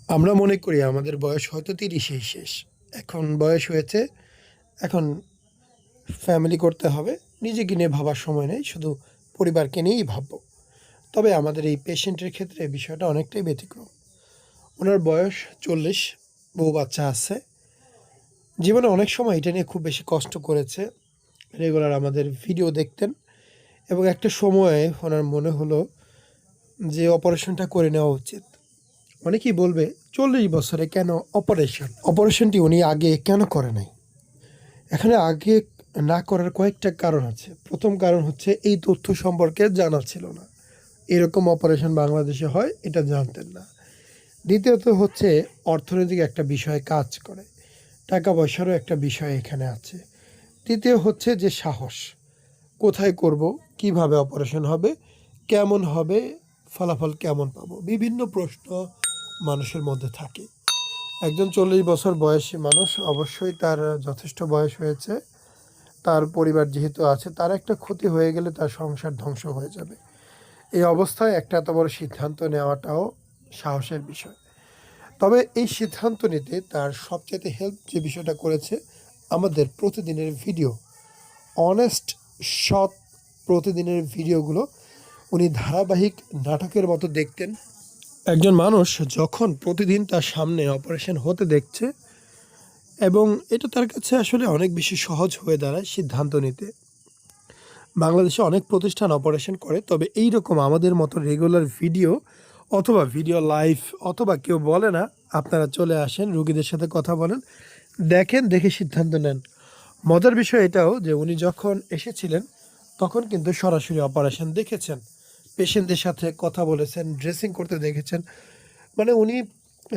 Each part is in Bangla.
আমরা মনে করি আমাদের বয়স হয়তো ৩০-এই শেষ। এখন বয়স হয়েছে, এখন ফ্যামিলি করতে হবে। নিজেকে নিয়ে ভাবার সময় নেই, শুধু পরিবারকে নিয়েই ভাববো। তবে আমাদের এই পেশেন্টের ক্ষেত্রে বিষয়টা অনেকটাই ব্যতিক্রম। উনার বয়স ৪০, বউ বাচ্চা আছে। জীবনে অনেক সময় এটা নিয়ে খুব বেশি কষ্ট করেছে। রেগুলার আমাদের ভিডিও দেখতেন এবং একটা সময়ে ওনার মনে হলো যে অপারেশনটা করে নেওয়া উচিত। অনেকেই বলবে ৪০ বছরে কেন অপারেশন? অপারেশনটি উনি আগে কেন করে নাই? এখানে আগে না করার কয়েকটা কারণ আছে। প্রথম কারণ হচ্ছে এই তথ্য সম্পর্কে জানা ছিল না। এরকম অপারেশন বাংলাদেশে হয় এটা জানতেন না। দ্বিতীয়ত হচ্ছে অর্থনৈতিক একটা বিষয় কাজ করে। টাকা পয়সারও একটা বিষয় এখানে আছে। তৃতীয় হচ্ছে যে সাহস। কোথায় করব? কিভাবে অপারেশন হবে? কেমন হবে? ফলাফল কেমন পাবো? বিভিন্ন প্রশ্ন মানুষের মধ্যে থাকে। একজন ৪০ বছর বয়সী মানুষ অবশ্যই তার যথেষ্ট বয়স হয়েছে। তার পরিবার যেহেতু আছে, তার একটা ক্ষতি হয়ে গেলে তার সংসার ধ্বংস হয়ে যাবে। এই অবস্থায় একটা এত বড় সিদ্ধান্ত নেওয়াটাও সাহসের বিষয়। তবে এই সিদ্ধান্ত নিতে তার সবচাইতে হেল্প যে বিষয়টা করেছে, আমাদের প্রতিদিনের ভিডিও, অনেস্ট সৎ প্রতিদিনের ভিডিওগুলো উনি ধারাবাহিক নাটকের মতো দেখতেন। একজন মানুষ যখন প্রতিদিন তার সামনে অপারেশন হতে দেখছে এবং এটা তার কাছে আসলে অনেক বেশি সহজ হয়ে দাঁড়ায় সিদ্ধান্ত নিতে। বাংলাদেশে অনেক প্রতিষ্ঠান অপারেশন করে, তবে এই রকম আমাদের মতো রেগুলার ভিডিও অথবা ভিডিও লাইভ অথবা কেউ বলে না, আপনারা চলে আসেন, রুগীদের সাথে কথা বলেন, দেখেন, দেখে সিদ্ধান্ত নেন। মজার বিষয় এটাও যে উনি যখন এসেছিলেন তখন কিন্তু সরাসরি অপারেশন দেখেছেন, পেশেন্টদের সাথে কথা বলেছেন, ড্রেসিং করতে দেখেছেন। মানে উনি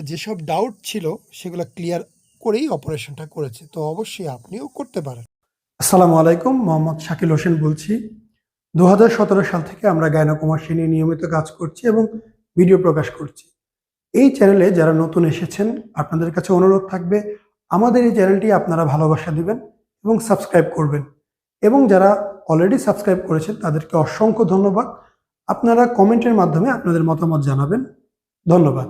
যেসব ডাউট ছিল সেগুলো ক্লিয়ার করেই অপারেশনটা করেছে। তো অবশ্যই আপনিও করতে পারেন। আসসালামু আলাইকুম, মোহাম্মদ শাকিল হোসেন বলছি। ২০১৭ সাল থেকে আমরা গাইনোকমার্সি নিয়ে নিয়মিত কাজ করছি এবং ভিডিও প্রকাশ করছি। এই চ্যানেলে যারা নতুন এসেছেন, আপনাদের কাছে অনুরোধ থাকবে আমাদের এই চ্যানেলটি আপনারা ভালোবাসা দিবেন এবং সাবস্ক্রাইব করবেন। এবং যারা অলরেডি সাবস্ক্রাইব করেছেন তাদেরকে অসংখ্য ধন্যবাদ। আপনারা কমেন্টের মাধ্যমে আপনাদের মতামত জানাবেন। ধন্যবাদ।